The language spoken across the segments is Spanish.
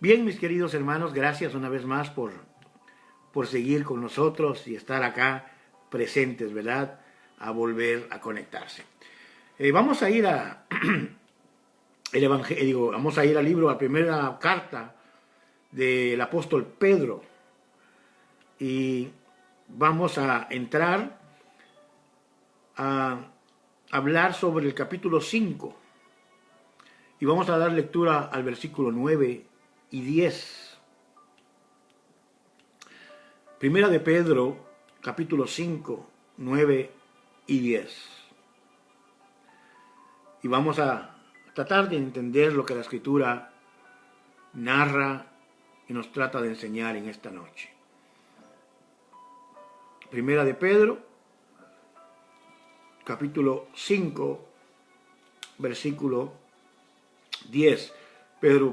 Bien, mis queridos hermanos, gracias una vez más por seguir con nosotros y estar acá presentes, ¿verdad? A volver a conectarse. Vamos a ir a el evangelio, vamos a ir al libro, a la primera carta del apóstol Pedro, y vamos a entrar a hablar sobre el capítulo 5 y vamos a dar lectura al versículo 9 y 10. Primera de Pedro, capítulo 5, 9 y 10. Y vamos a tratar de entender lo que la Escritura narra y nos trata de enseñar en esta noche. Primera de Pedro, capítulo 5, versículo 10.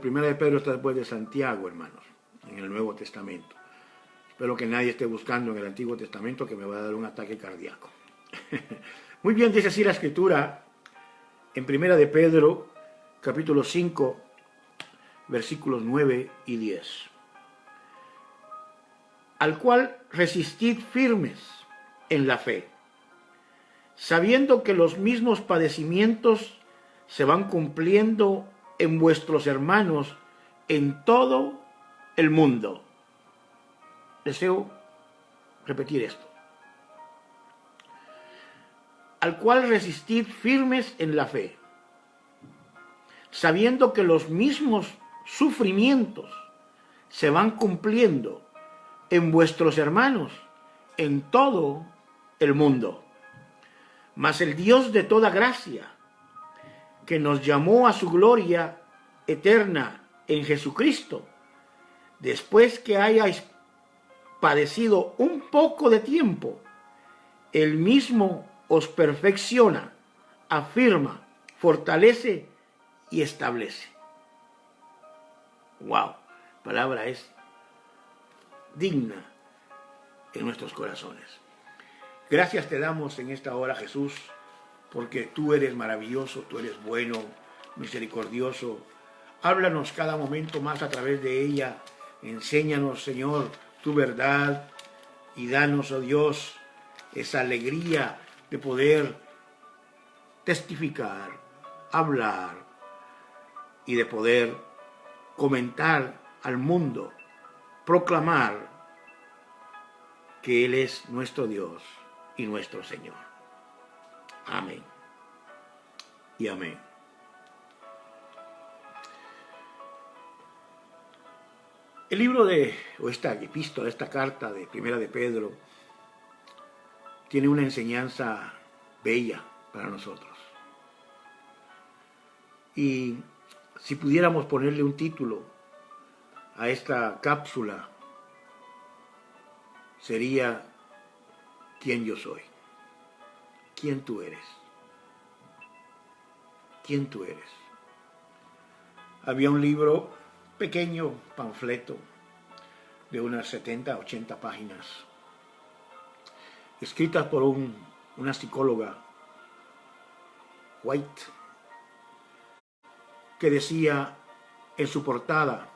Primera de Pedro está después de Santiago, hermanos, en el Nuevo Testamento. Espero que nadie esté buscando en el Antiguo Testamento, que me va a dar un ataque cardíaco. Muy bien, dice así la Escritura en Primera de Pedro, capítulo 5, versículos 9 y 10. Al cual resistid firmes en la fe, sabiendo que los mismos padecimientos se van cumpliendo en vuestros hermanos en todo el mundo. Deseo repetir esto. Al cual resistid firmes en la fe, sabiendo que los mismos sufrimientos se van cumpliendo en vuestros hermanos en todo el mundo. Mas el Dios de toda gracia, que nos llamó a su gloria eterna en Jesucristo, después que hayáis padecido un poco de tiempo, Él mismo os perfecciona, afirma, fortalece y establece. ¡Wow! La palabra es digna en nuestros corazones. Gracias te damos en esta hora, Jesús, porque tú eres maravilloso, tú eres bueno, misericordioso. Háblanos cada momento más a través de ella. Enséñanos, Señor, tu verdad y danos, oh Dios, esa alegría de poder testificar, hablar y de poder comentar al mundo, proclamar que Él es nuestro Dios y nuestro Señor. Amén y amén. El libro esta epístola, esta carta de Primera de Pedro, tiene una enseñanza bella para nosotros. Y si pudiéramos ponerle un título a esta cápsula, sería ¿Quién yo soy? ¿Quién tú eres? ¿Quién tú eres? Había un libro, pequeño panfleto, de unas 70, 80 páginas, escritas por una psicóloga, White, que decía en su portada,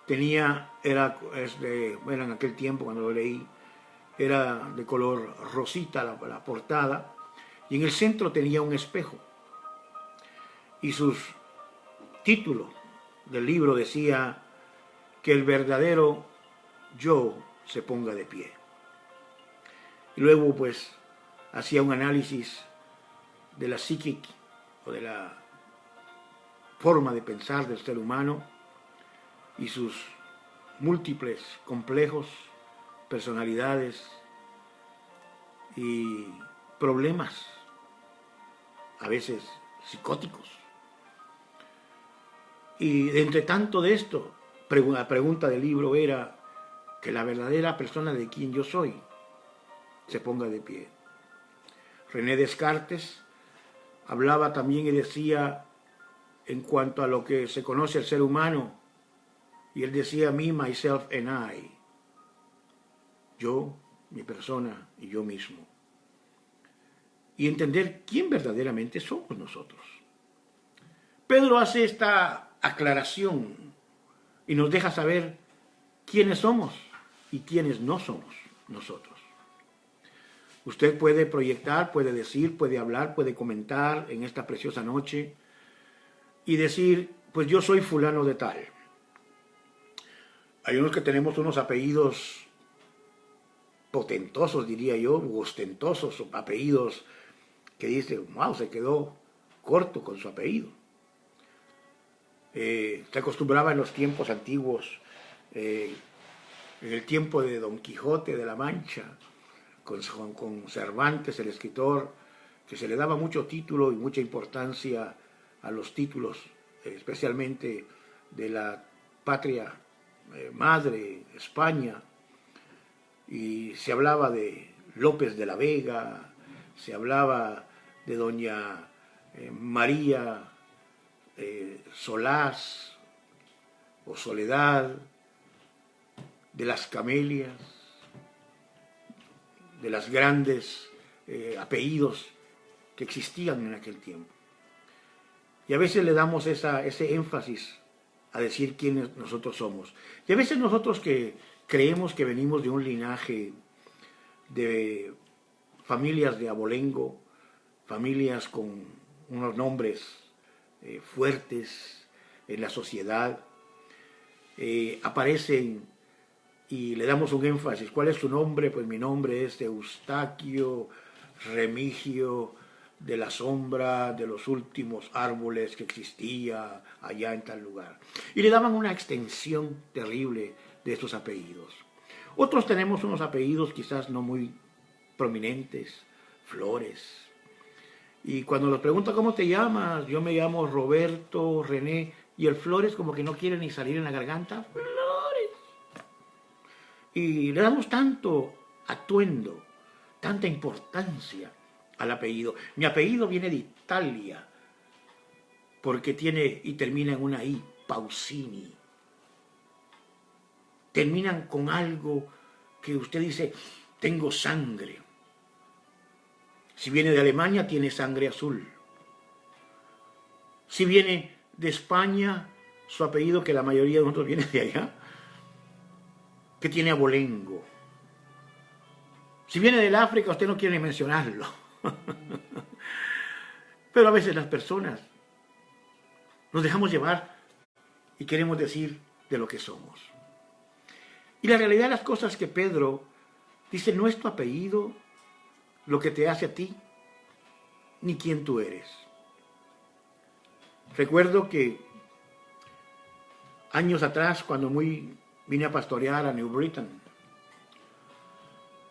era en aquel tiempo cuando lo leí, era de color rosita la portada, y en el centro tenía un espejo. Y su título del libro decía que el verdadero yo se ponga de pie. Y luego pues hacía un análisis de la psíquica o de la forma de pensar del ser humano y sus múltiples complejos, personalidades y problemas, a veces psicóticos. Y entre tanto de esto, la pregunta del libro era que la verdadera persona de quien yo soy se ponga de pie. René Descartes hablaba también y decía en cuanto a lo que se conoce el ser humano, y él decía me, myself and I, yo, mi persona y yo mismo. Y entender quién verdaderamente somos nosotros. Pedro hace esta aclaración y nos deja saber quiénes somos y quiénes no somos nosotros. Usted puede proyectar, puede decir, puede hablar, puede comentar en esta preciosa noche y decir, pues yo soy fulano de tal. Hay unos que tenemos unos apellidos potentosos, diría yo, ostentosos, apellidos que dice, wow, se quedó corto con su apellido. Se acostumbraba en los tiempos antiguos, en el tiempo de Don Quijote de la Mancha, con Cervantes, el escritor, que se le daba mucho título y mucha importancia a los títulos, especialmente de la patria madre, España, y se hablaba de López de la Vega, se hablaba de doña María Solás o Soledad, de las Camelias, de los grandes apellidos que existían en aquel tiempo. Y a veces le damos ese énfasis a decir quiénes nosotros somos. Y a veces nosotros que creemos que venimos de un linaje de familias de abolengo, familias con unos nombres fuertes en la sociedad, aparecen y le damos un énfasis. ¿Cuál es su nombre? Pues mi nombre es Eustaquio Remigio de la sombra de los últimos árboles que existía allá en tal lugar. Y le daban una extensión terrible de estos apellidos. Otros tenemos unos apellidos quizás no muy prominentes, Flores. Y cuando nos preguntan cómo te llamas, yo me llamo Roberto, René, y el Flores como que no quiere ni salir en la garganta. Flores. Y le damos tanto atuendo, tanta importancia al apellido. Mi apellido viene de Italia, porque tiene y termina en una I, Pausini. Terminan con algo que usted dice, tengo sangre. Si viene de Alemania, tiene sangre azul. Si viene de España, su apellido, que la mayoría de nosotros viene de allá, que tiene abolengo. Si viene del África, usted no quiere ni mencionarlo. Pero a veces las personas nos dejamos llevar y queremos decir de lo que somos. Y la realidad de las cosas es que Pedro dice, no es tu apellido lo que te hace a ti, ni quién tú eres. Recuerdo que años atrás, cuando vine a pastorear a New Britain,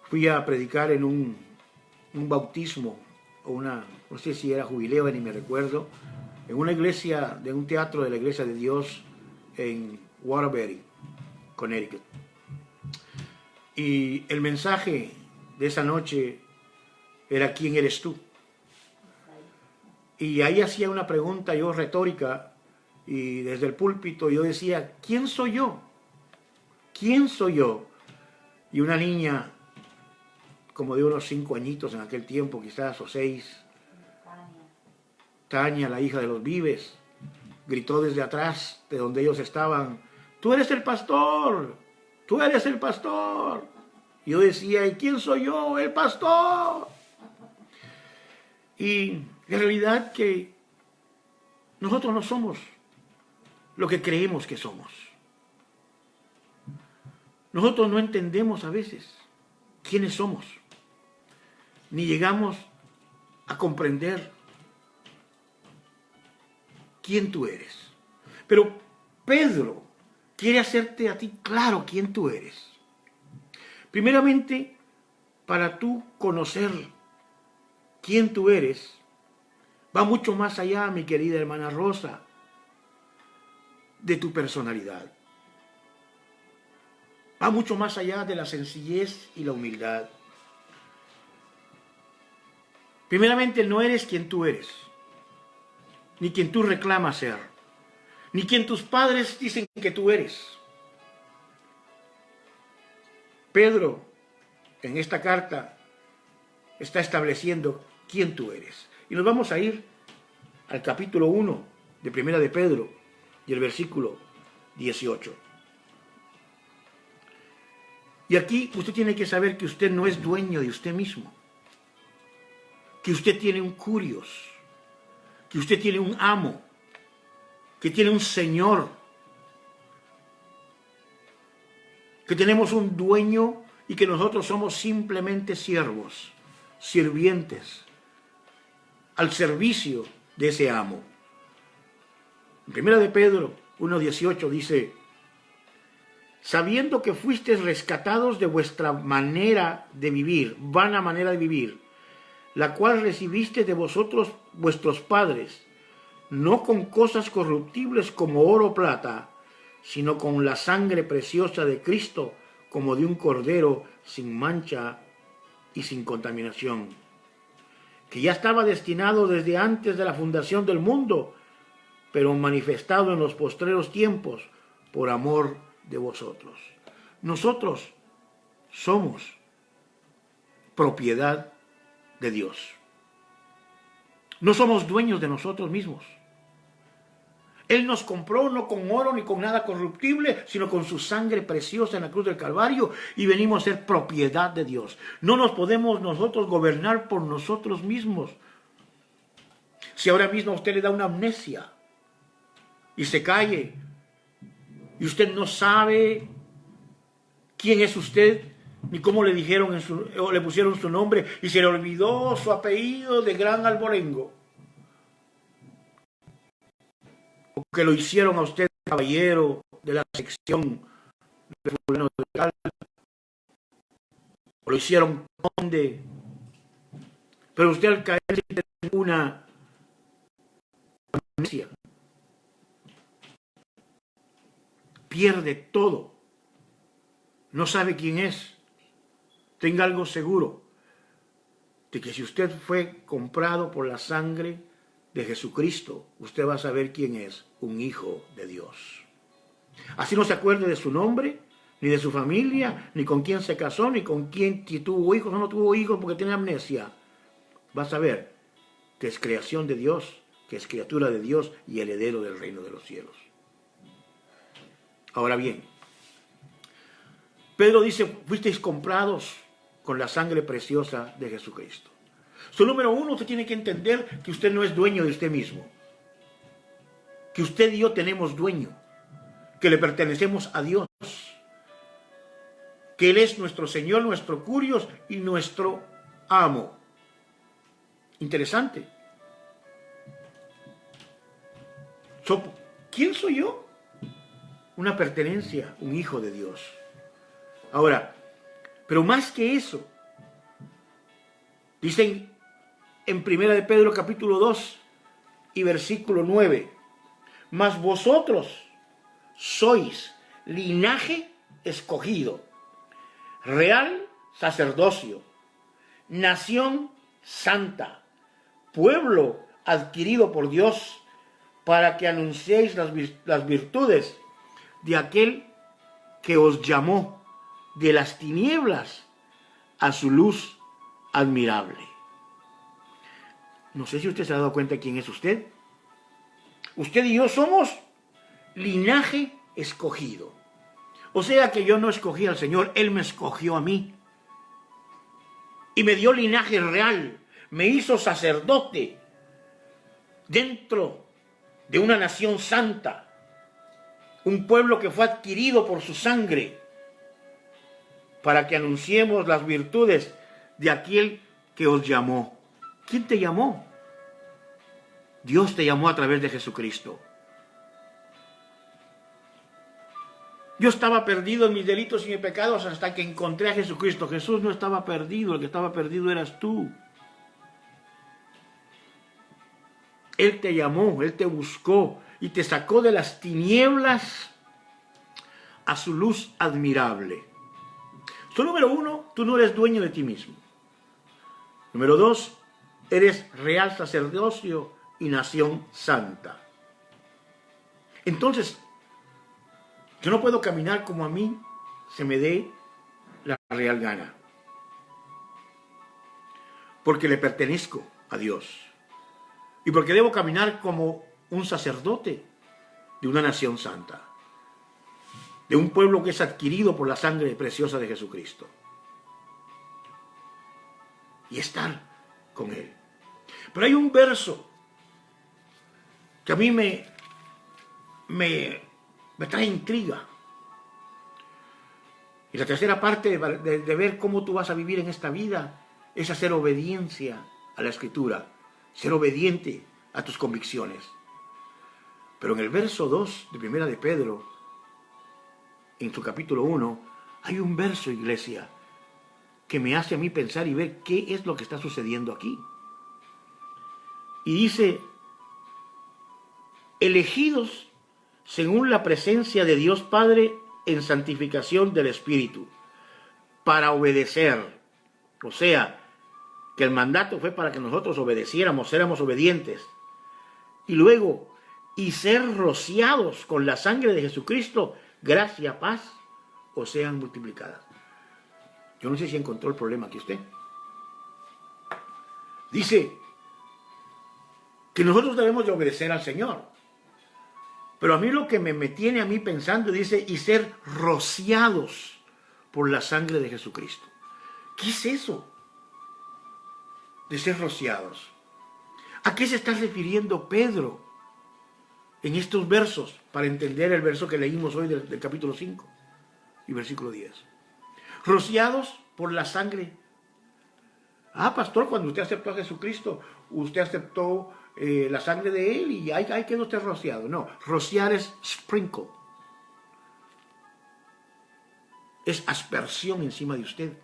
fui a predicar en un bautismo, o no sé si era jubileo, ni me recuerdo, en una iglesia, de un teatro de la Iglesia de Dios en Waterbury, Connecticut. Y el mensaje de esa noche era ¿quién eres tú? Y ahí hacía una pregunta yo retórica, y desde el púlpito yo decía, ¿quién soy yo? ¿Quién soy yo? Y una niña, como de unos 5 añitos en aquel tiempo, quizás, o 6, Tania, la hija de los Vives, gritó desde atrás, de donde ellos estaban, ¡tú eres el pastor! ¡Tú eres el pastor! Y yo decía, ¿y quién soy yo? ¡El pastor! Y en realidad que nosotros no somos lo que creemos que somos. Nosotros no entendemos a veces quiénes somos, ni llegamos a comprender quién tú eres. Pero Pedro quiere hacerte a ti claro quién tú eres. Primeramente, para tú conocer quién tú eres, va mucho más allá, mi querida hermana Rosa, de tu personalidad. Va mucho más allá de la sencillez y la humildad. Primeramente, no eres quien tú eres, ni quien tú reclamas ser, ni quien tus padres dicen que tú eres. Pedro, en esta carta, está estableciendo quién tú eres. Y nos vamos a ir al capítulo 1 de Primera de Pedro y el versículo 18. Y aquí usted tiene que saber que usted no es dueño de usted mismo, que usted tiene un curios, que usted tiene un amo, que tiene un señor, que tenemos un dueño y que nosotros somos simplemente siervos, sirvientes, al servicio de ese amo. En Primera de Pedro 1:18 dice: sabiendo que fuisteis rescatados de vuestra manera de vivir, vana manera de vivir, la cual recibisteis de vosotros vuestros padres, no con cosas corruptibles como oro o plata, sino con la sangre preciosa de Cristo, como de un cordero sin mancha y sin contaminación, que ya estaba destinado desde antes de la fundación del mundo, pero manifestado en los postreros tiempos por amor de vosotros. Nosotros somos propiedad de Dios. No somos dueños de nosotros mismos. Él nos compró no con oro ni con nada corruptible, sino con su sangre preciosa en la cruz del Calvario, y venimos a ser propiedad de Dios. No nos podemos nosotros gobernar por nosotros mismos. Si ahora mismo a usted le da una amnesia y se cae, y usted no sabe quién es usted, ni cómo le dijeron o le pusieron su nombre, y se le olvidó su apellido de gran alborengo, o que lo hicieron a usted caballero de la sección de fulano de tal, o lo hicieron conde, pero usted al caer tiene una amnesia, pierde todo, no sabe quién es. Tenga algo seguro de que si usted fue comprado por la sangre de Jesucristo, usted va a saber quién es, un hijo de Dios. Así no se acuerde de su nombre, ni de su familia, ni con quién se casó, ni con quién, si tuvo hijos o no tuvo hijos porque tiene amnesia. Va a saber que es creación de Dios, que es criatura de Dios y heredero del reino de los cielos. Ahora bien, Pedro dice: fuisteis comprados con la sangre preciosa de Jesucristo. Número uno, usted tiene que entender que usted no es dueño de usted mismo, que usted y yo tenemos dueño, que le pertenecemos a Dios, que Él es nuestro Señor, nuestro curios y nuestro amo. Interesante. ¿Quién soy yo? Una pertenencia, un hijo de Dios. Ahora, pero más que eso, dicen en Primera de Pedro capítulo 2 y versículo 9, mas vosotros sois linaje escogido, real sacerdocio, nación santa, pueblo adquirido por Dios, para que anunciéis las virtudes de aquel que os llamó de las tinieblas a su luz admirable. No sé si usted se ha dado cuenta de quién es usted. Usted y yo somos linaje escogido. O sea que yo no escogí al Señor, Él me escogió a mí. Y me dio linaje real, me hizo sacerdote dentro de una nación santa. Un pueblo que fue adquirido por su sangre, para que anunciemos las virtudes de aquel que os llamó. ¿Quién te llamó? Dios te llamó a través de Jesucristo. Yo estaba perdido en mis delitos y mis pecados hasta que encontré a Jesucristo. Jesús no estaba perdido, el que estaba perdido eras tú. Él te llamó, Él te buscó y te sacó de las tinieblas a su luz admirable. Número uno, tú no eres dueño de ti mismo. Número dos, eres real sacerdocio y nación santa. Entonces, yo no puedo caminar como a mí se me dé la real gana, porque le pertenezco a Dios y porque debo caminar como un sacerdote de una nación santa. de un pueblo que es adquirido por la sangre preciosa de Jesucristo. Y estar con Él. Pero hay un verso que a mí me trae intriga. Y la tercera parte de ver cómo tú vas a vivir en esta vida es hacer obediencia a la Escritura, ser obediente a tus convicciones. Pero en el verso 2 de Primera de Pedro, en su capítulo 1, hay un verso, iglesia, que me hace a mí pensar y ver qué es lo que está sucediendo aquí. Y dice, elegidos según la presencia de Dios Padre en santificación del Espíritu, para obedecer. O sea, que el mandato fue para que nosotros obedeciéramos, éramos obedientes. Y luego, y ser rociados con la sangre de Jesucristo, gracia, paz, o sean multiplicadas. Yo no sé si encontró el problema aquí usted. Dice que nosotros debemos de obedecer al Señor. Pero a mí lo que me tiene a mí pensando, dice, y ser rociados por la sangre de Jesucristo. ¿Qué es eso de ser rociados? ¿A qué se está refiriendo Pedro en estos versos para entender el verso que leímos hoy del capítulo 5 y versículo 10? Rociados por la sangre. Ah, pastor, cuando usted aceptó a Jesucristo, usted aceptó la sangre de Él y ahí quedó usted rociado. No, rociar es sprinkle. Es aspersión encima de usted.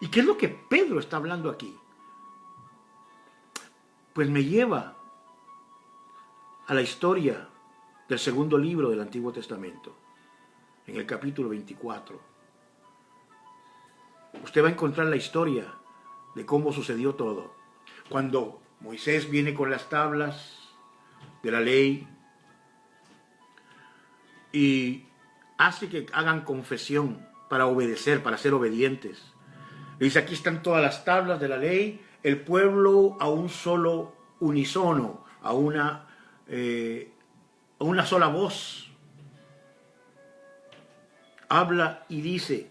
¿Y qué es lo que Pedro está hablando aquí? Pues me lleva a la historia del segundo libro del Antiguo Testamento, en el capítulo 24. Usted va a encontrar la historia de cómo sucedió todo. Cuando Moisés viene con las tablas de la ley y hace que hagan confesión para obedecer, para ser obedientes. Dice, aquí están todas las tablas de la ley, el pueblo a un solo unísono, a una sola voz. Habla y dice,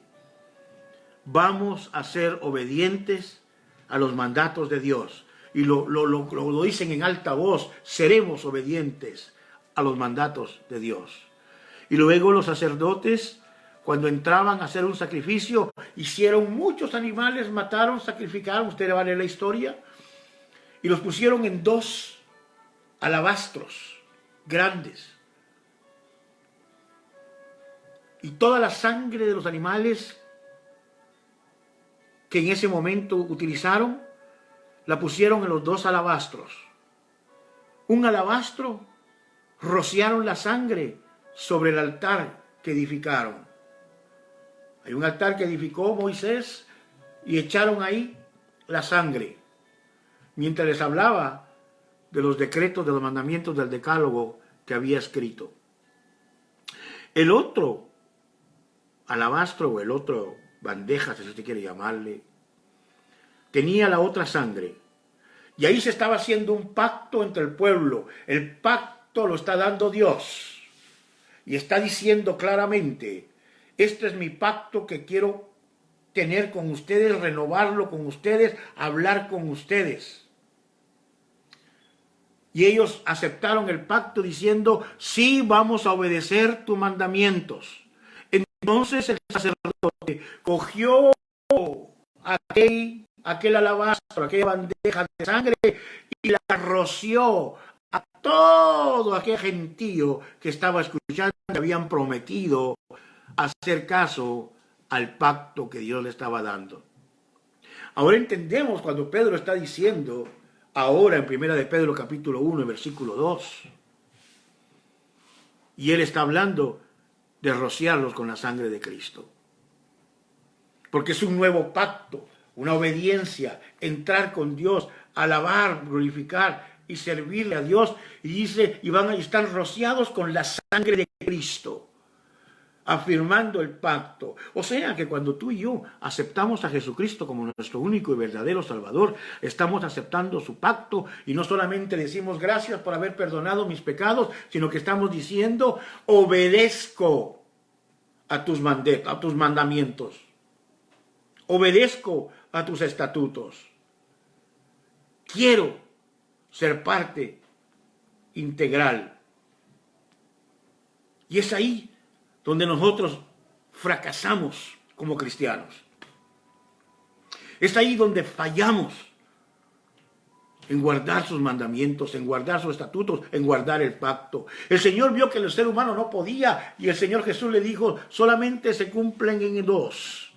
vamos a ser obedientes a los mandatos de Dios. Y lo dicen en alta voz, seremos obedientes a los mandatos de Dios. Y luego los sacerdotes, cuando entraban a hacer un sacrificio, hicieron muchos animales, mataron, sacrificaron, usted le va a leer la historia, y los pusieron en 2 alabastros grandes. Y toda la sangre de los animales que en ese momento utilizaron, la pusieron en los 2 alabastros. Un alabastro, rociaron la sangre sobre el altar que edificaron. Hay un altar que edificó Moisés y echaron ahí la sangre, mientras les hablaba de los decretos, de los mandamientos del decálogo que había escrito. El otro alabastro o el otro bandeja, si usted quiere llamarle, tenía la otra sangre. Y ahí se estaba haciendo un pacto entre el pueblo. El pacto lo está dando Dios. Y está diciendo claramente, este es mi pacto que quiero tener con ustedes, renovarlo con ustedes, hablar con ustedes. Y ellos aceptaron el pacto diciendo, sí, vamos a obedecer tus mandamientos. Entonces el sacerdote cogió aquel alabastro, aquella bandeja de sangre y la roció a todo aquel gentío que estaba escuchando, que habían prometido hacer caso al pacto que Dios le estaba dando. Ahora entendemos cuando Pedro está diciendo, ahora en Primera de Pedro capítulo 1, versículo 2, y él está hablando de rociarlos con la sangre de Cristo. Porque es un nuevo pacto, una obediencia, entrar con Dios, alabar, glorificar y servirle a Dios. Y dice, y están rociados con la sangre de Cristo. afirmando el pacto. O sea que cuando tú y yo aceptamos a Jesucristo como nuestro único y verdadero Salvador, estamos aceptando su pacto y no solamente decimos gracias por haber perdonado mis pecados, sino que estamos diciendo obedezco a tus mandamientos, obedezco a tus estatutos. Quiero ser parte integral. Y es ahí donde nosotros fracasamos como cristianos. Es ahí donde fallamos en guardar sus mandamientos, en guardar sus estatutos, en guardar el pacto. El Señor vio que el ser humano no podía y el Señor Jesús le dijo, solamente se cumplen en dos.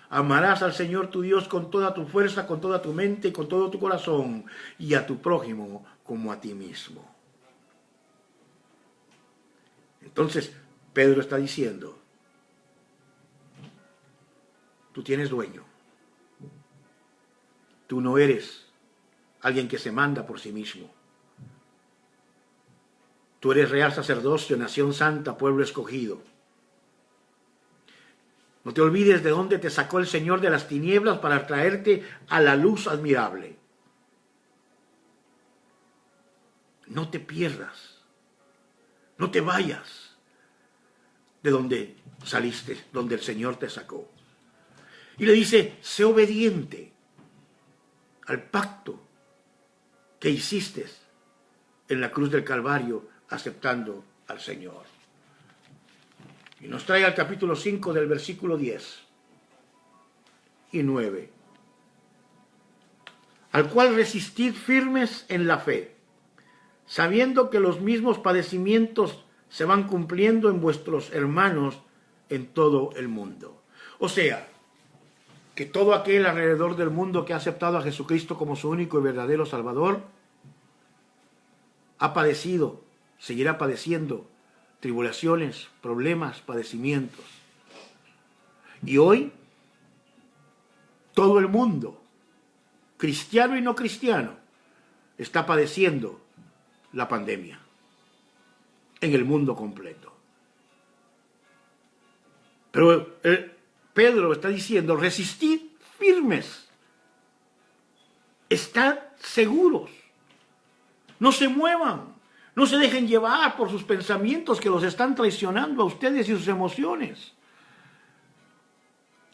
Amarás al Señor tu Dios con toda tu fuerza, con toda tu mente y con todo tu corazón, y a tu prójimo como a ti mismo. Entonces, Pedro está diciendo, tú tienes dueño. Tú no eres alguien que se manda por sí mismo. Tú eres real sacerdocio, nación santa, pueblo escogido. No te olvides de dónde te sacó el Señor de las tinieblas para traerte a la luz admirable. No te pierdas. No te vayas de donde saliste, donde el Señor te sacó. Y le dice, sé obediente al pacto que hiciste en la cruz del Calvario aceptando al Señor. Y nos trae al capítulo 5 del versículo 10 y 9. Al cual resistid firmes en la fe, sabiendo que los mismos padecimientos se van cumpliendo en vuestros hermanos en todo el mundo. O sea, que todo aquel alrededor del mundo que ha aceptado a Jesucristo como su único y verdadero Salvador, ha padecido, seguirá padeciendo tribulaciones, problemas, padecimientos. Y hoy, todo el mundo, cristiano y no cristiano, está padeciendo la pandemia en el mundo completo. Pero Pedro está diciendo, resistid firmes, estad seguros, no se muevan, no se dejen llevar por sus pensamientos que los están traicionando a ustedes y sus emociones.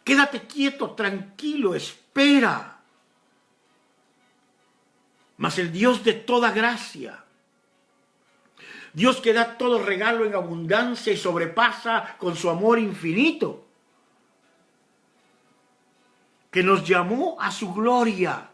Quédate quieto, tranquilo, espera. Mas el Dios de toda gracia, Dios que da todo regalo en abundancia y sobrepasa con su amor infinito, que nos llamó a su gloria.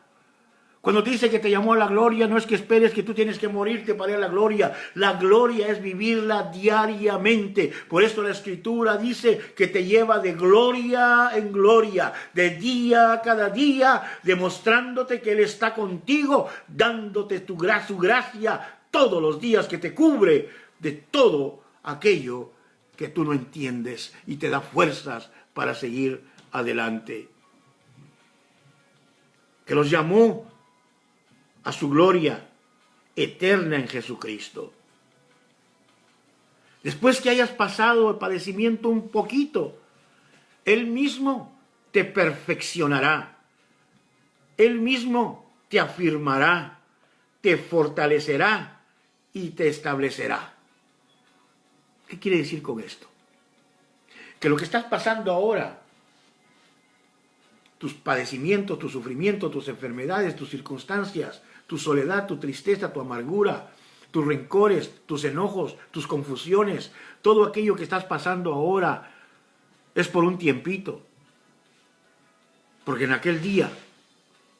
Cuando te dice que te llamó a la gloria, no es que esperes que tú tienes que morirte para ir a la gloria. La gloria es vivirla diariamente. Por eso la Escritura dice que te lleva de gloria en gloria, de día a cada día, demostrándote que Él está contigo, dándote su gracia todos los días, que te cubre de todo aquello que tú no entiendes y te da fuerzas para seguir adelante. Que los llamó a su gloria eterna en Jesucristo. Después que hayas pasado el padecimiento un poquito, Él mismo te perfeccionará. Él mismo te afirmará, te fortalecerá y te establecerá. ¿Qué quiere decir con esto? Que lo que estás pasando ahora, tus padecimientos, tu sufrimiento, tus enfermedades, tus circunstancias, tu soledad, tu tristeza, tu amargura, tus rencores, tus enojos, tus confusiones, todo aquello que estás pasando ahora es por un tiempito. Porque en aquel día,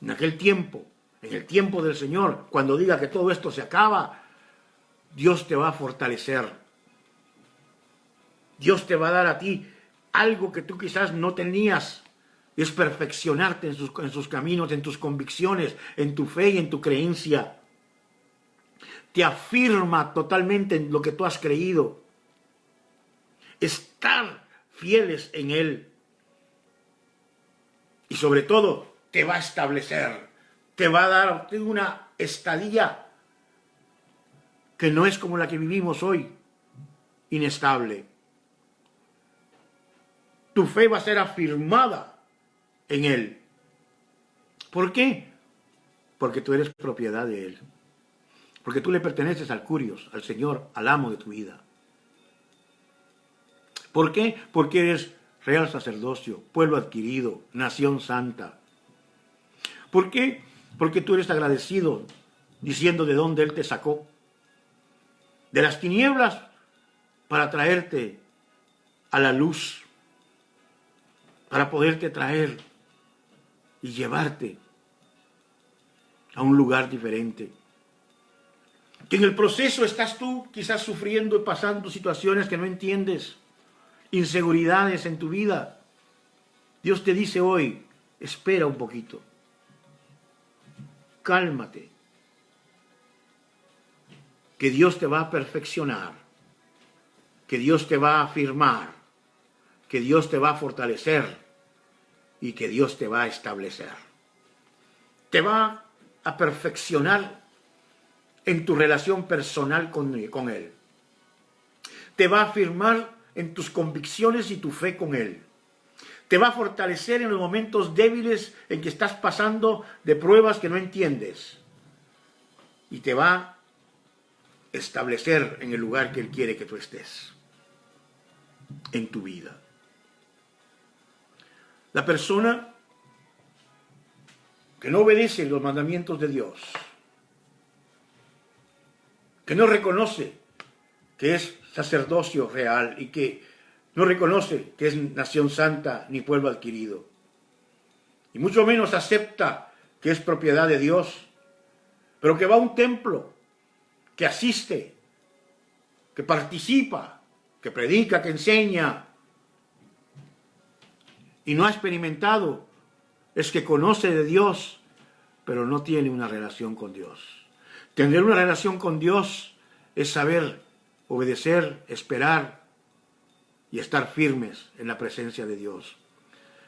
en aquel tiempo, en el tiempo del Señor, cuando diga que todo esto se acaba, Dios te va a fortalecer. Dios te va a dar a ti algo que tú quizás no tenías. Es perfeccionarte en sus caminos, en tus convicciones, en tu fe y en tu creencia. Te afirma totalmente en lo que tú has creído. Estar fieles en Él. Y sobre todo, te va a establecer. Te va a dar una estadía que no es como la que vivimos hoy, inestable. Tu fe va a ser afirmada en Él. ¿Por qué? Porque tú eres propiedad de Él. Porque tú le perteneces al Curios, al Señor, al amo de tu vida. ¿Por qué? Porque eres real sacerdocio, pueblo adquirido, nación santa. ¿Por qué? Porque tú eres agradecido, diciendo de dónde Él te sacó. De las tinieblas para traerte a la luz, para poderte traer y llevarte a un lugar diferente. Que en el proceso estás tú quizás sufriendo y pasando situaciones que no entiendes, inseguridades en tu vida. Dios te dice hoy, espera un poquito, cálmate, que Dios te va a perfeccionar, que Dios te va a afirmar, que Dios te va a fortalecer y que Dios te va a establecer. Te va a perfeccionar en tu relación personal con Él. Te va a afirmar en tus convicciones y tu fe con Él. Te va a fortalecer en los momentos débiles en que estás pasando de pruebas que no entiendes. Y te va a establecer en el lugar que Él quiere que tú estés, en tu vida. La persona que no obedece los mandamientos de Dios, que no reconoce que es sacerdocio real y que no reconoce que es nación santa ni pueblo adquirido, y mucho menos acepta que es propiedad de Dios, pero que va a un templo, que asiste, que participa, que predica, que enseña, y no ha experimentado, es que conoce de Dios, pero no tiene una relación con Dios. Tener una relación con Dios es saber obedecer, esperar y estar firmes en la presencia de Dios.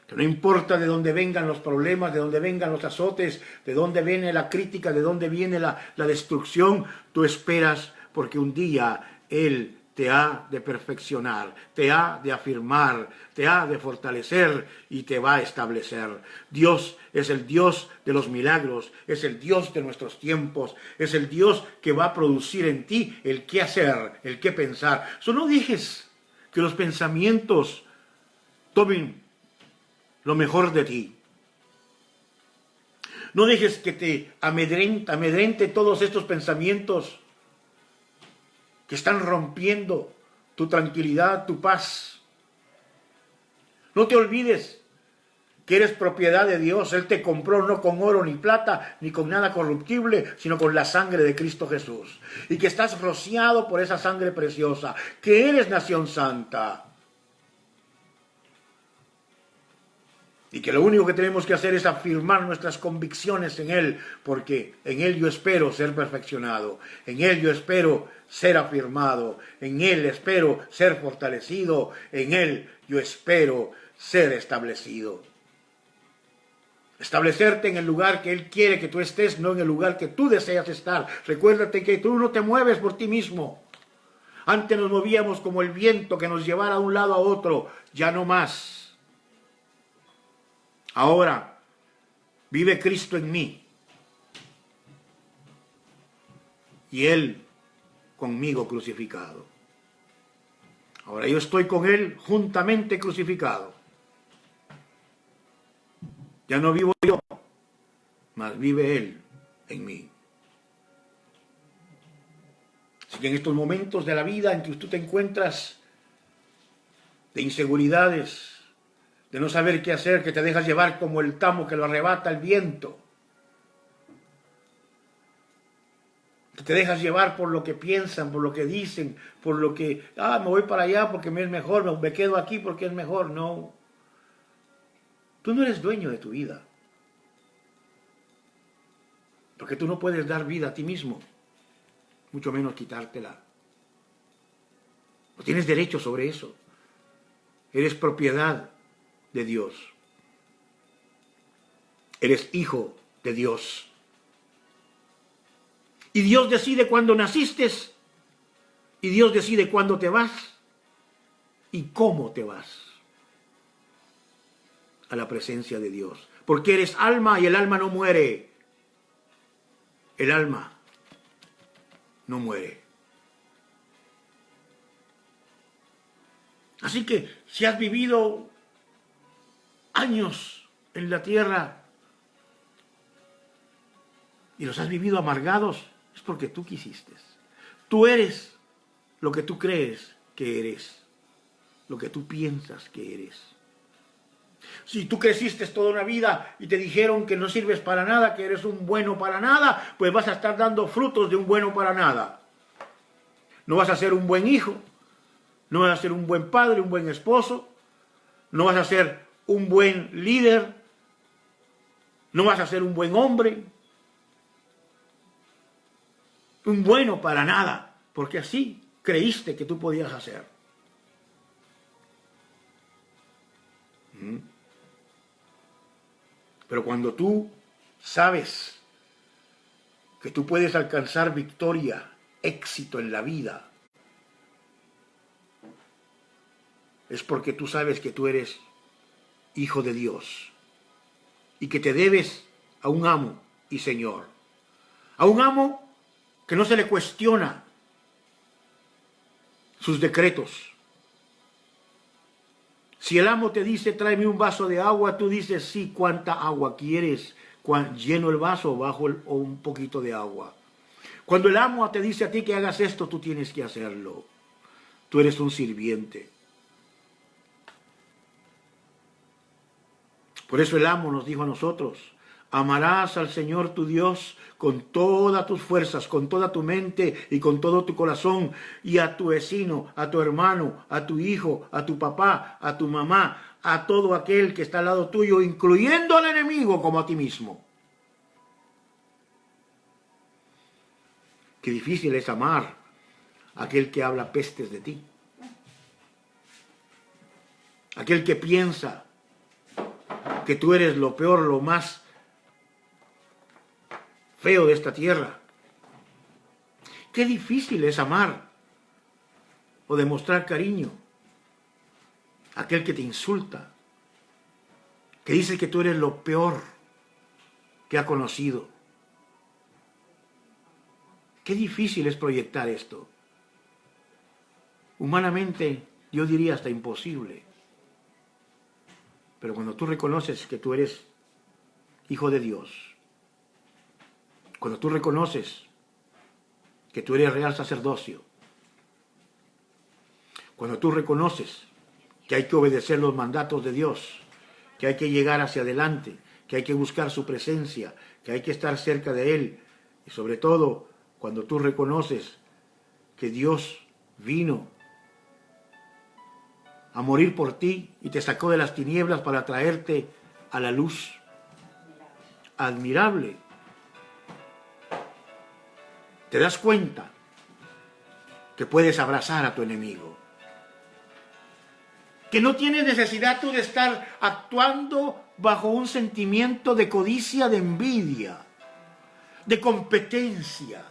Que no importa de dónde vengan los problemas, de dónde vengan los azotes, de dónde viene la crítica, de dónde viene la destrucción, tú esperas porque un día Él te ha de perfeccionar, te ha de afirmar, te ha de fortalecer y te va a establecer. Dios es el Dios de los milagros, es el Dios de nuestros tiempos, es el Dios que va a producir en ti el qué hacer, el qué pensar. No dejes que los pensamientos tomen lo mejor de ti. No dejes que te amedrente todos estos pensamientos que están rompiendo tu tranquilidad, tu paz. No te olvides que eres propiedad de Dios. Él te compró no con oro ni plata, ni con nada corruptible, sino con la sangre de Cristo Jesús. Y que estás rociado por esa sangre preciosa, que eres nación santa. Y que lo único que tenemos que hacer es afirmar nuestras convicciones en Él, porque en Él yo espero ser perfeccionado, en Él yo espero ser afirmado, en Él espero ser fortalecido, en Él yo espero ser establecido. Establecerte en el lugar que Él quiere que tú estés, no en el lugar que tú deseas estar. Recuérdate que tú no te mueves por ti mismo. Antes nos movíamos como el viento que nos llevara de un lado a otro, ya no más. Ahora vive Cristo en mí y Él conmigo crucificado. Ahora yo estoy con Él juntamente crucificado. Ya no vivo yo, mas vive Él en mí. Así que en estos momentos de la vida en que tú te encuentras de inseguridades, de no saber qué hacer, que te dejas llevar como el tamo que lo arrebata el viento, que te dejas llevar por lo que piensan, por lo que dicen, por lo que, me voy para allá porque me es mejor, me quedo aquí porque es mejor. No, tú no eres dueño de tu vida, porque tú no puedes dar vida a ti mismo, mucho menos quitártela. No tienes derecho sobre eso. Eres propiedad de Dios. Eres hijo de Dios. Y Dios decide cuándo naciste, y Dios decide cuándo te vas y cómo te vas. a la presencia de Dios. Porque eres alma y el alma no muere. El alma no muere. Así que si has vivido años en la tierra y los has vivido amargados, es porque tú quisiste. Tú eres lo que tú crees que eres, lo que tú piensas que eres. Si tú creciste toda una vida y te dijeron que no sirves para nada, que eres un bueno para nada, pues vas a estar dando frutos de un bueno para nada. No vas a ser un buen hijo, no vas a ser un buen padre, un buen esposo, no vas a ser un buen líder, no vas a ser un buen hombre, un bueno para nada, porque así creíste que tú podías hacer. Pero cuando tú sabes que tú puedes alcanzar victoria, éxito en la vida, es porque tú sabes que tú eres hijo de Dios y que te debes a un amo y Señor. A un amo que no se le cuestiona sus decretos. Si el amo te dice, tráeme un vaso de agua, tú dices, sí, ¿cuánta agua quieres? ¿Lleno el vaso o un poquito de agua? Cuando el amo te dice a ti que hagas esto, tú tienes que hacerlo. Tú eres un sirviente. Por eso el amo nos dijo a nosotros, amarás al Señor tu Dios con todas tus fuerzas, con toda tu mente y con todo tu corazón, y a tu vecino, a tu hermano, a tu hijo, a tu papá, a tu mamá, a todo aquel que está al lado tuyo, incluyendo al enemigo como a ti mismo. Qué difícil es amar a aquel que habla pestes de ti. Aquel que piensa que tú eres lo peor, lo más feo de esta tierra. Qué difícil es amar o demostrar cariño a aquel que te insulta, que dice que tú eres lo peor que ha conocido. Qué difícil es proyectar esto. Humanamente, yo diría hasta imposible. Pero cuando tú reconoces que tú eres hijo de Dios, cuando tú reconoces que tú eres real sacerdocio, cuando tú reconoces que hay que obedecer los mandatos de Dios, que hay que llegar hacia adelante, que hay que buscar su presencia, que hay que estar cerca de Él, y sobre todo cuando tú reconoces que Dios vino a morir por ti y te sacó de las tinieblas para traerte a la luz admirable, te das cuenta que puedes abrazar a tu enemigo, que no tienes necesidad tú de estar actuando bajo un sentimiento de codicia, de envidia, de competencia.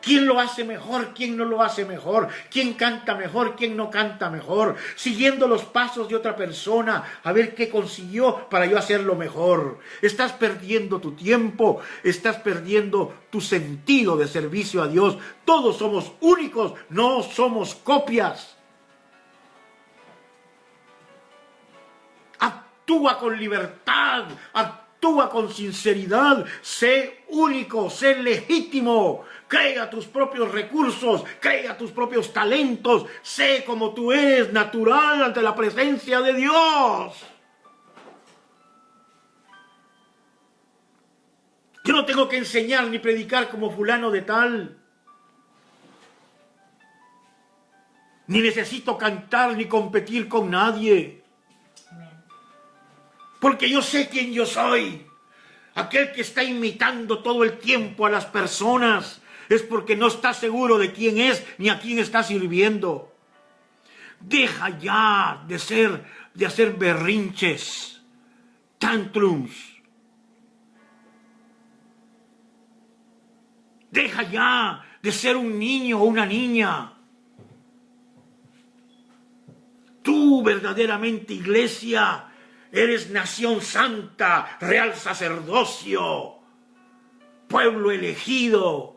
¿Quién lo hace mejor? ¿Quién no lo hace mejor? ¿Quién canta mejor? ¿Quién no canta mejor? Siguiendo los pasos de otra persona, a ver qué consiguió para yo hacerlo mejor. Estás perdiendo tu tiempo, estás perdiendo tu sentido de servicio a Dios. Todos somos únicos, no somos copias. Actúa con libertad, actúa con sinceridad, sé único, sé legítimo, crea tus propios recursos, crea tus propios talentos, sé como tú eres, natural ante la presencia de Dios. Yo no tengo que enseñar ni predicar como fulano de tal, ni necesito cantar ni competir con nadie. Porque yo sé quién yo soy. Aquel que está imitando todo el tiempo a las personas es porque no está seguro de quién es ni a quién está sirviendo. Deja ya de hacer berrinches, tantrums. Deja ya de ser un niño o una niña. Tú verdaderamente, iglesia, Eres nación santa, real sacerdocio, pueblo elegido.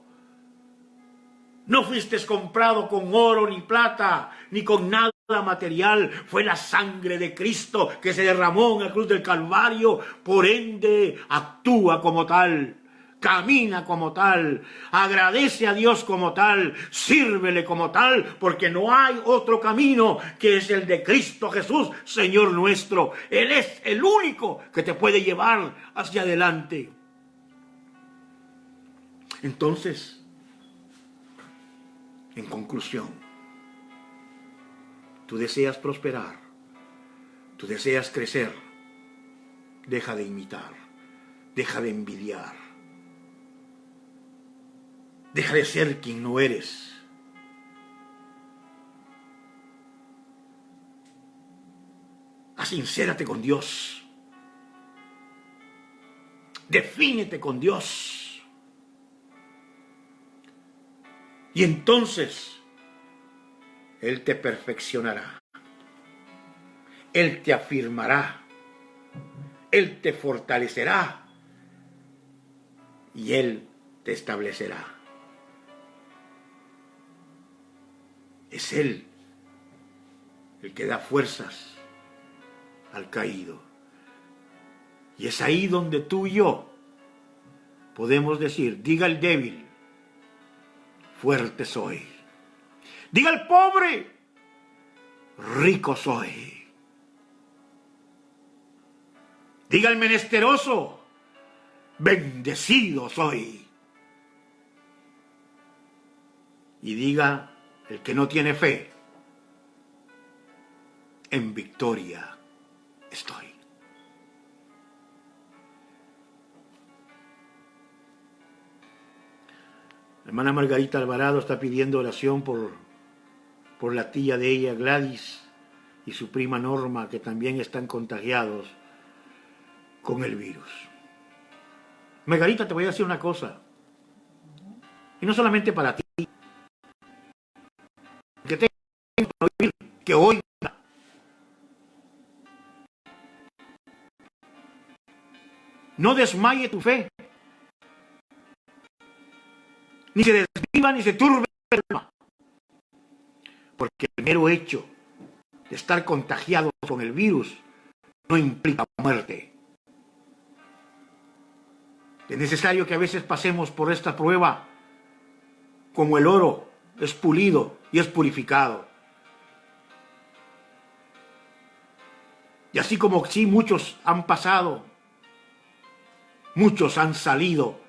No fuiste comprado con oro ni plata, ni con nada material. Fue la sangre de Cristo que se derramó en la cruz del Calvario. Por ende, actúa como tal. Camina como tal, agradece a Dios como tal, sírvele como tal, porque no hay otro camino que es el de Cristo Jesús, Señor nuestro. Él es el único que te puede llevar hacia adelante. Entonces, en conclusión, tú deseas prosperar, tú deseas crecer, deja de imitar, deja de envidiar. Deja de ser quien no eres. Sincérate con Dios. Defínete con Dios. Y entonces Él te perfeccionará. Él te afirmará. Él te fortalecerá. Y Él te establecerá. Es Él el que da fuerzas al caído. Y es ahí donde tú y yo podemos decir, diga el débil, fuerte soy. Diga el pobre, rico soy. Diga el menesteroso, bendecido soy. Y diga el que no tiene fe, en victoria estoy. La hermana Margarita Alvarado está pidiendo oración por la tía de ella, Gladys, y su prima Norma, que también están contagiados con el virus. Margarita, te voy a decir una cosa, y no solamente para ti, que tenga que oír, que oiga. No desmaye tu fe, ni se desviva ni se turbe el alma, porque el mero hecho de estar contagiado con el virus no implica muerte. Es necesario que a veces pasemos por esta prueba como el oro es pulido y es purificado. Y así como sí muchos han pasado, muchos han salido.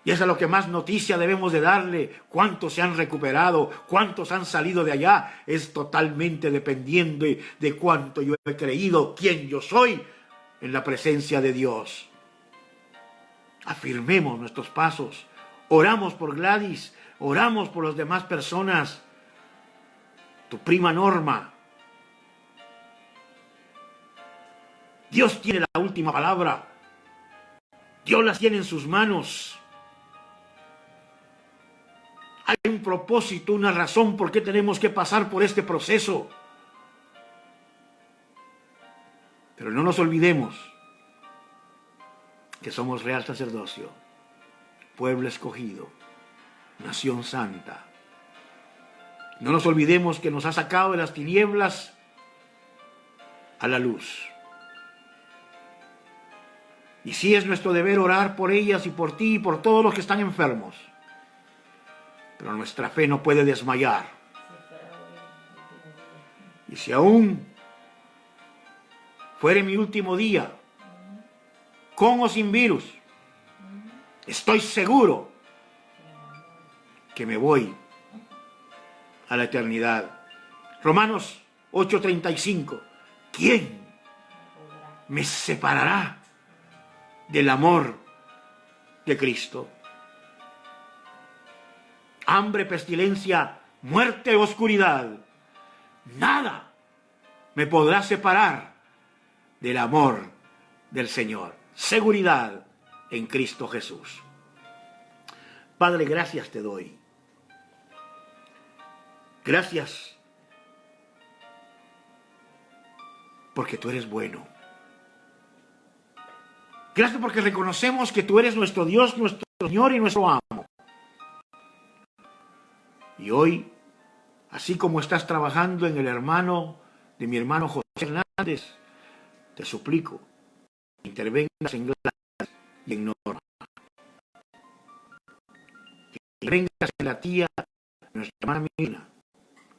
Y eso es lo que más noticia debemos de darle. Cuántos se han recuperado, cuántos han salido de allá. Es totalmente dependiendo de cuánto yo he creído, quién yo soy en la presencia de Dios. Afirmemos nuestros pasos. Oramos por Gladys, oramos por las demás personas. Tu prima Norma. Dios tiene la última palabra. Dios las tiene en sus manos. Hay un propósito, una razón por qué tenemos que pasar por este proceso. Pero no nos olvidemos que somos real sacerdocio, pueblo escogido, nación santa. No nos olvidemos que nos ha sacado de las tinieblas a la luz. Y sí es nuestro deber orar por ellas y por ti y por todos los que están enfermos. Pero nuestra fe no puede desmayar. Y si aún fuere mi último día, con o sin virus, estoy seguro que me voy a la eternidad. Romanos 8:35. ¿Quién me separará del amor de Cristo? Hambre, pestilencia, muerte, oscuridad. Nada me podrá separar del amor del Señor. Seguridad en Cristo Jesús. Padre, gracias te doy. Gracias porque tú eres bueno. Gracias porque reconocemos que tú eres nuestro Dios, nuestro Señor y nuestro amo. Y hoy, así como estás trabajando en el hermano de mi hermano José Hernández, te suplico que intervengas en Gladys y en Norma. Que intervengas en la tía de nuestra hermana Milena.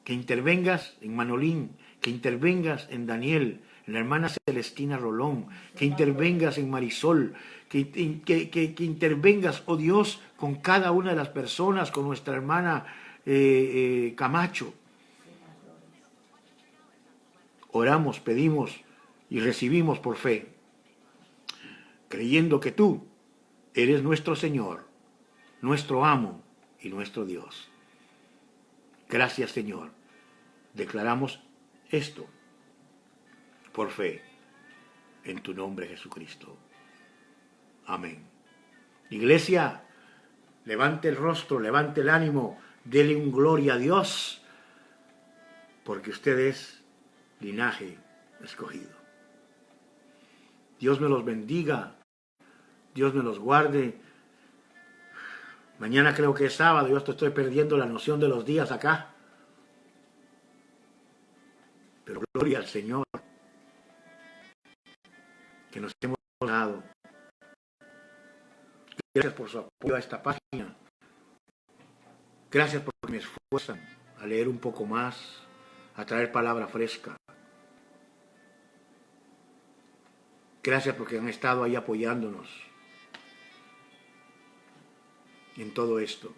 Que intervengas en Manolín. Que intervengas en Daniel, en la hermana Celestina Rolón. Que intervengas en Marisol. Que intervengas, oh Dios, con cada una de las personas, con nuestra hermana Camacho. Oramos, pedimos y recibimos por fe, creyendo que tú eres nuestro Señor, nuestro amo y nuestro Dios. Gracias, Señor. Declaramos esto por fe en tu nombre, Jesucristo. Amén. Iglesia, levante el rostro, levante el ánimo, dele un gloria a Dios, porque usted es linaje escogido. Dios me los bendiga, Dios me los guarde. Mañana creo que es sábado, yo estoy perdiendo la noción de los días acá. Pero gloria al Señor, que nos hemos dado. Gracias por su apoyo a esta página. Gracias porque me esfuerzan a leer un poco más, a traer palabra fresca. Gracias porque han estado ahí apoyándonos en todo esto.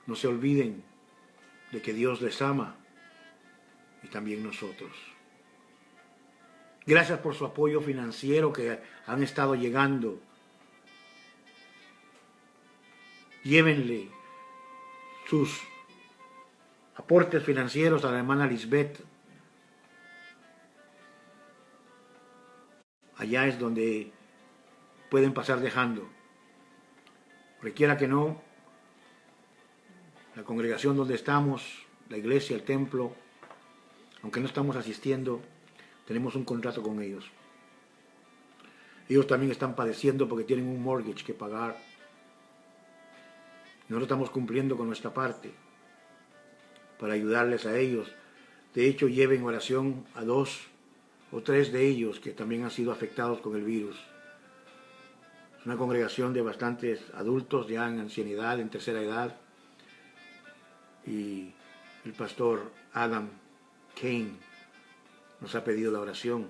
No se olviden de que Dios les ama y también nosotros. Gracias por su apoyo financiero que han estado llegando. Llévenle sus aportes financieros a la hermana Lisbeth. Allá es donde pueden pasar dejando. Requiera que no, la congregación donde estamos, la iglesia, el templo, aunque no estamos asistiendo, tenemos un contrato con ellos. Ellos también están padeciendo porque tienen un mortgage que pagar. Nosotros estamos cumpliendo con nuestra parte para ayudarles a ellos. De hecho, lleven oración a 2 o 3 de ellos que también han sido afectados con el virus. Es una congregación de bastantes adultos ya en ancianidad, en tercera edad. Y el pastor Adam Kane nos ha pedido la oración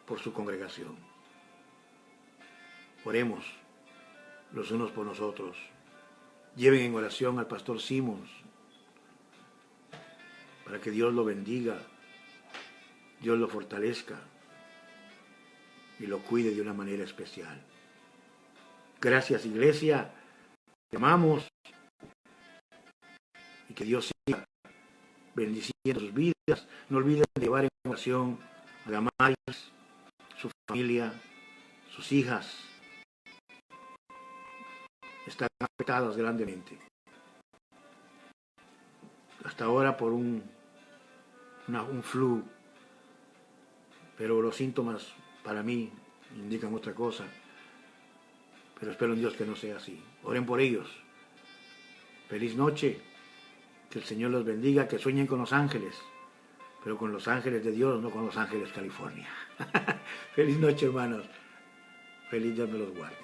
por su congregación. Oremos los unos por nosotros. Lleven en oración al pastor Simmons para que Dios lo bendiga, Dios lo fortalezca y lo cuide de una manera especial. Gracias, iglesia. Te amamos y que Dios siga bendiciendo sus vidas. No olviden llevar en oración a Damaris, su familia, sus hijas. Están afectadas grandemente. Hasta ahora por un flu, pero los síntomas para mí indican otra cosa. Pero espero en Dios que no sea así. Oren por ellos. Feliz noche. Que el Señor los bendiga, que sueñen con los ángeles, pero con los ángeles de Dios, no con los ángeles California. Feliz noche, hermanos. Feliz Dios me los guarde.